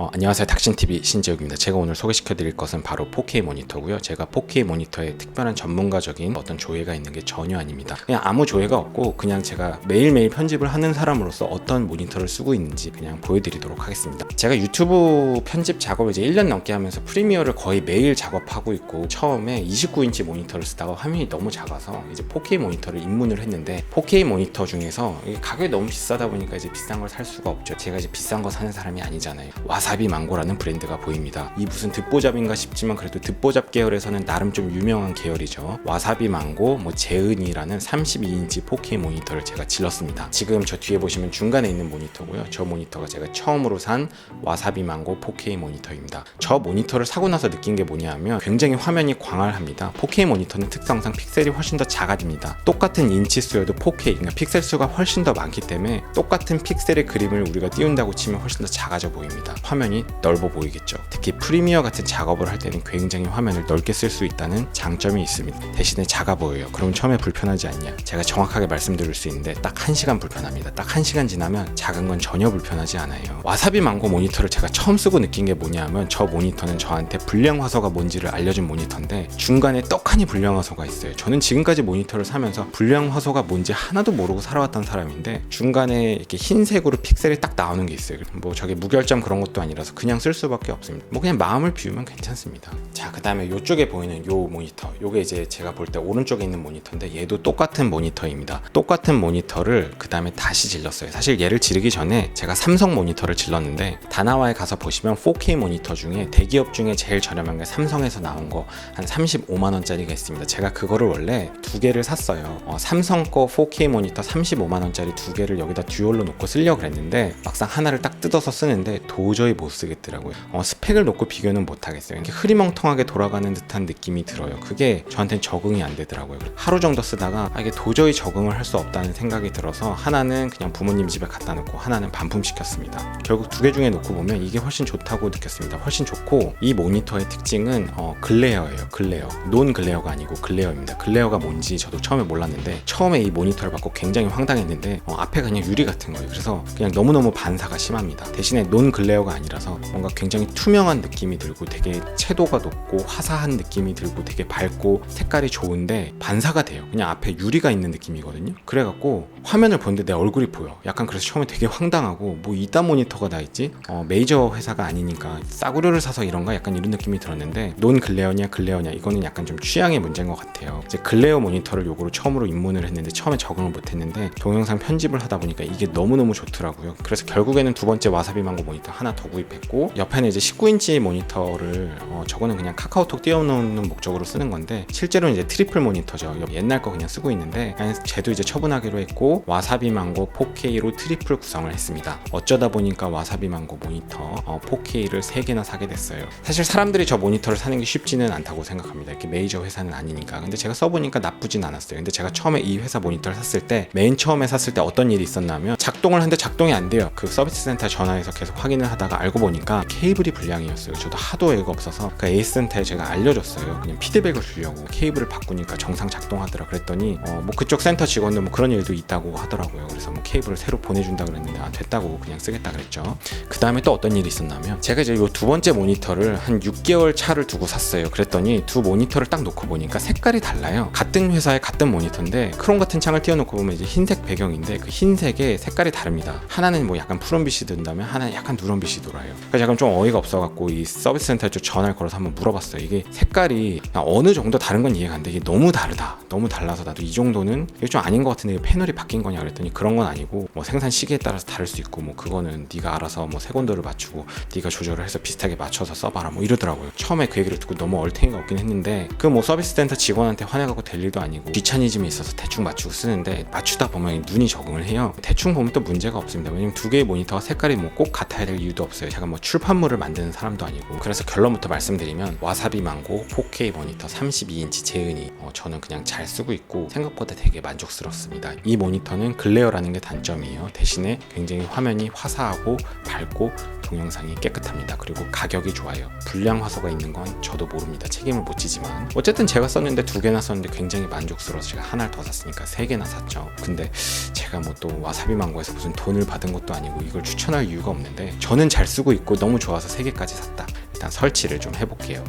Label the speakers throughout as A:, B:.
A: 안녕하세요, 닥신TV 신재욱입니다. 제가 오늘 소개시켜드릴 것은 바로 4K 모니터고요. 제가 4K 모니터에 특별한 전문가적인 어떤 조회가 있는 게 전혀 아닙니다. 그냥 아무 조회가 없고 그냥 제가 매일매일 편집을 하는 사람으로서 어떤 모니터를 쓰고 있는지 그냥 보여드리도록 하겠습니다. 제가 유튜브 편집 작업을 이제 1년 넘게 하면서 프리미어를 거의 매일 작업하고 있고, 처음에 29인치 모니터를 쓰다가 화면이 너무 작아서 이제 4K 모니터를 입문을 했는데, 4K 모니터 중에서 가격이 너무 비싸다 보니까 이제 비싼 걸 살 수가 없죠. 제가 이제 비싼 거 사는 사람이 아니잖아요. 와사비 망고라는 브랜드가 보입니다. 이 무슨 듣보잡인가 싶지만 그래도 듣보잡 계열에서는 나름 좀 유명한 계열이죠. 와사비 망고, 제은이라는 32인치 4K 모니터를 제가 질렀습니다. 지금 저 뒤에 보시면 중간에 있는 모니터고요. 저 모니터가 제가 처음으로 산 와사비 망고 4K 모니터입니다. 저 모니터를 사고 나서 느낀 게 뭐냐면 굉장히 화면이 광활합니다. 4K 모니터는 특성상 픽셀이 훨씬 더 작아집니다. 똑같은 인치 수여도 4K, 그러니까 픽셀 수가 훨씬 더 많기 때문에 똑같은 픽셀의 그림을 우리가 띄운다고 치면 훨씬 더 작아져 보입니다. 화면이 넓어 보이겠죠. 특히 프리미어 같은 작업을 할 때는 굉장히 화면을 넓게 쓸 수 있다는 장점이 있습니다. 대신에 작아 보여요. 그럼 처음에 불편하지 않냐? 제가 정확하게 말씀드릴 수 있는데 딱 1시간 불편합니다. 딱 1시간 지나면 작은 건 전혀 불편하지 않아요. 와사비 망고 모니터를 제가 처음 쓰고 느낀 게 뭐냐면, 저 모니터는 저한테 불량 화소가 뭔지를 알려준 모니터인데 중간에 떡하니 불량 화소가 있어요. 저는 지금까지 모니터를 사면서 불량 화소가 뭔지 하나도 모르고 살아왔던 사람인데, 중간에 이렇게 흰색으로 픽셀이 딱 나오는 게 있어요. 저게 무결점 그런 것도 아니라서 그냥 쓸 수밖에 없습니다. 그냥 마음을 비우면 괜찮습니다. 자, 그 다음에 이쪽에 보이는 요 모니터, 요게 이제 제가 볼 때 오른쪽에 있는 모니터인데, 얘도 똑같은 모니터입니다. 똑같은 모니터를 그 다음에 다시 질렀어요. 사실 얘를 지르기 전에 제가 삼성 모니터를 질렀는데, 다나와에 가서 보시면 4K 모니터 중에 대기업 중에 제일 저렴한 게 삼성에서 나온 거 한 35만원짜리가 있습니다. 제가 그거를 원래 두 개를 샀어요. 삼성 거 4K 모니터 35만원짜리 두 개를 여기다 듀얼로 놓고 쓰려고 그랬는데, 막상 하나를 딱 뜯어서 쓰는데 도저히 못 쓰겠더라고요. 스펙을 놓고 비교는 못 하겠어요. 이렇게 흐리멍텅하게 돌아가는 듯한 느낌이 들어요. 그게 저한테는 적응이 안 되더라고요. 하루 정도 쓰다가 이게 도저히 적응을 할 수 없다는 생각이 들어서 하나는 그냥 부모님 집에 갖다 놓고 하나는 반품시켰습니다. 결국 두 개 중에 놓고 보면 이게 훨씬 좋다고 느꼈습니다. 훨씬 좋고, 이 모니터의 특징은 글레어예요. 글레어. 논 글레어가 아니고 글레어입니다. 글레어가 뭔지 저도 처음에 몰랐는데, 처음에 이 모니터를 받고 굉장히 황당했는데 앞에 그냥 유리 같은 거예요. 그래서 그냥 너무너무 반사가 심합니다. 대신에 논 글레어가 아니라서 뭔가 굉장히 투명한 느낌이 들고 되게 채도가 높고 화사한 느낌이 들고 되게 밝고 색깔이 좋은데 반사가 돼요. 그냥 앞에 유리가 있는 느낌이거든요. 그래갖고 화면을 보는데 내 얼굴이 보여. 약간 그래서 처음에 되게 황당하고, 뭐 이딴 모니터가 다 있지? 메이저 회사가 아니니까 싸구려를 사서 이런가? 약간 이런 느낌이 들었는데, 논 글레어냐 글레어냐 이거는 약간 좀 취향의 문제인 것 같아요. 이제 글레어 모니터를 요거로 처음으로 입문을 했는데 처음에 적응을 못했는데 동영상 편집을 하다 보니까 이게 너무너무 좋더라고요. 그래서 결국에는 두 번째 와사비 망고 모니터 하나 더 구입했고, 옆에는 이제 19인치 모니터를 저거는 그냥 카카오톡 띄워놓는 목적으로 쓰는 건데, 실제로는 이제 트리플 모니터죠. 옛날 거 그냥 쓰고 있는데 쟤도 이제 처분하기로 했고 와사비 망고 4K로 트리플 구성을 했습니다. 어쩌다 보니까 와사비 망고 모니터 4K를 3개나 사게 됐어요. 사실 사람들이 저 모니터를 사는 게 쉽지는 않다고 생각합니다. 이렇게 메이저 회사는 아니니까. 근데 제가 써보니까 나쁘진 않았어요. 근데 제가 처음에 이 회사 모니터를 샀을 때, 맨 처음에 샀을 때 어떤 일이 있었냐면, 작동을 하는데 작동이 안 돼요. 그 서비스 센터에 전화해서 계속 확인을 하다가 알고 보니까 케이블이 불량이었어요. 저도 하도 애가 없어서 그 에이스 센터에 제가 알려줬어요. 그냥 피드백을 주려고. 케이블을 바꾸니까 정상 작동하더라. 그랬더니 뭐 그쪽 센터 직원들 뭐 그런 일도 있다고 하더라고요. 그래서 뭐 케이블을 새로 보내준다 그랬는데 됐다고 그냥 쓰겠다 그랬죠. 그 다음에 또 어떤 일이 있었냐면, 제가 이제 요 두 번째 모니터를 한 6개월 차를 두고 샀어요. 그랬더니 두 모니터를 딱 놓고 보니까 색깔이 달라요. 같은 회사의 같은 모니터인데 크롬 같은 창을 띄워놓고 보면 이제 흰색 배경인데 그 흰색의 색깔이 다릅니다. 하나는 뭐 약간 푸른빛이 든다면 하나는 약간 누런빛이 돌아요. 그래서 약간 좀 어이가 없어갖고 이 서비스 센터에 좀 전화를 걸어서 한번 물어봤어요. 이게 색깔이 어느 정도 다른 건 이해가 안 돼. 이게 너무 다르다. 너무 달라서 나도 이 정도는 이게 좀 아닌 것 같은데 패널이 바뀐 거냐 그랬더니, 그런 건 아니고 뭐 생산 시기에 따라서 다를 수 있고 뭐 그거는 네가 알아서 뭐 색온도를 맞추고 네가 조절을 해서 비슷하게 맞춰서 써봐라 뭐 이러더라고요. 처음에 그 얘기를 듣고 너무 얼탱이가 없긴 했는데, 그 뭐 서비스 센터 직원한테 화내갖고 될 일도 아니고 귀차니즘이 있어서 대충 맞추고 쓰는데, 맞추다 보면 눈이 적응을 해요. 대충 보면 또 문제가 없습니다. 왜냐면 두 개의 모니터가 색깔이 뭐 꼭 같아야 될 이유도 없어요. 제가 뭐 출판물을 만드는 사람도 아니고. 그래서 결론부터 말씀드리면, 와사비 망고 4K 모니터 32인치 재은이 저는 그냥 잘 쓰고 있고 생각보다 되게 만족스럽습니다. 이 모니터는 글레어라는 게 단점이에요. 대신에 굉장히 화면이 화사하고 밝고 동영상이 깨끗합니다. 그리고 가격이 좋아요. 불량 화소가 있는 건 저도 모릅니다. 책임을 못 지지만 어쨌든 제가 썼는데 2개나 썼는데 굉장히 만족스러워서 제가 하나를 더 샀으니까 3개나 샀죠. 근데 제가 뭐 또 와사비 망고에서 무슨 돈을 받은 것도 아니고 이걸 추천할 이유가 없는데 저는 잘 쓰고 있고 너무 좋아서 3개까지 샀다. 일단 설치를 좀 해볼게요.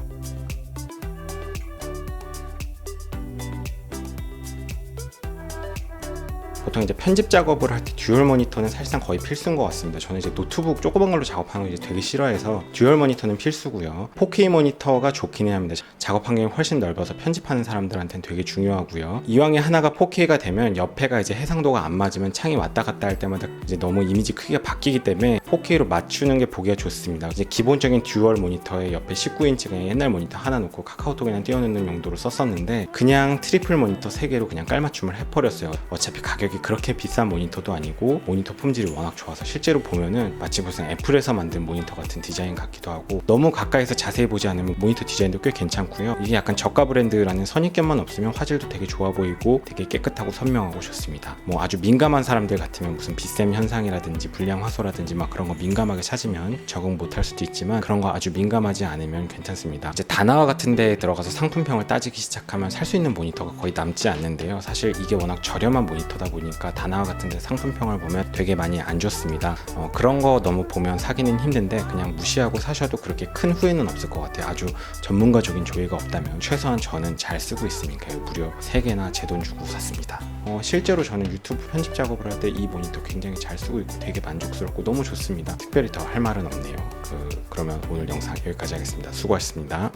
A: 보통 이제 편집 작업을 할 때 듀얼 모니터는 사실상 거의 필수인 것 같습니다. 저는 이제 노트북 조그만 걸로 작업하는 거 이제 되게 싫어해서 듀얼 모니터는 필수고요. 4K 모니터가 좋기는 합니다. 작업 환경이 훨씬 넓어서 편집하는 사람들한테는 되게 중요하고요. 이왕에 하나가 4K가 되면 옆에가 이제 해상도가 안 맞으면 창이 왔다 갔다 할 때마다 이제 너무 이미지 크기가 바뀌기 때문에 4K로 맞추는 게 보기가 좋습니다. 이제 기본적인 듀얼 모니터에 옆에 19인치 그냥 옛날 모니터 하나 놓고 카카오톡이나 띄워놓는 용도로 썼었는데 그냥 트리플 모니터 3개로 그냥 깔맞춤을 해버렸어요. 어차피 가격이 그렇게 비싼 모니터도 아니고 모니터 품질이 워낙 좋아서 실제로 보면은 마치 무슨 애플에서 만든 모니터 같은 디자인 같기도 하고 너무 가까이서 자세히 보지 않으면 모니터 디자인도 꽤 괜찮고요. 이게 약간 저가 브랜드라는 선입견만 없으면 화질도 되게 좋아 보이고 되게 깨끗하고 선명하고 좋습니다. 뭐 아주 민감한 사람들 같으면 무슨 비샘 현상이라든지 불량 화소라든지 막 그런 거 민감하게 찾으면 적응 못할 수도 있지만 그런 거 아주 민감하지 않으면 괜찮습니다. 이제 다나와 같은 데에 들어가서 상품평을 따지기 시작하면 살 수 있는 모니터가 거의 남지 않는데요. 사실 이게 워낙 저렴한 모니터다 보니까 다나와 같은 데 상품평을 보면 되게 많이 안 좋습니다. 그런 거 너무 보면 사기는 힘든데 그냥 무시하고 사셔도 그렇게 큰 후회는 없을 것 같아요. 아주 전문가적인 조회가 없다면 최소한 저는 잘 쓰고 있으니까요. 무려 3개나 제 돈 주고 샀습니다. 실제로 저는 유튜브 편집 작업을 할 때 이 모니터 굉장히 잘 쓰고 있고 되게 만족스럽고 너무 좋습니다. 특별히 더 할 말은 없네요. 그러면 오늘 영상 여기까지 하겠습니다. 수고하셨습니다.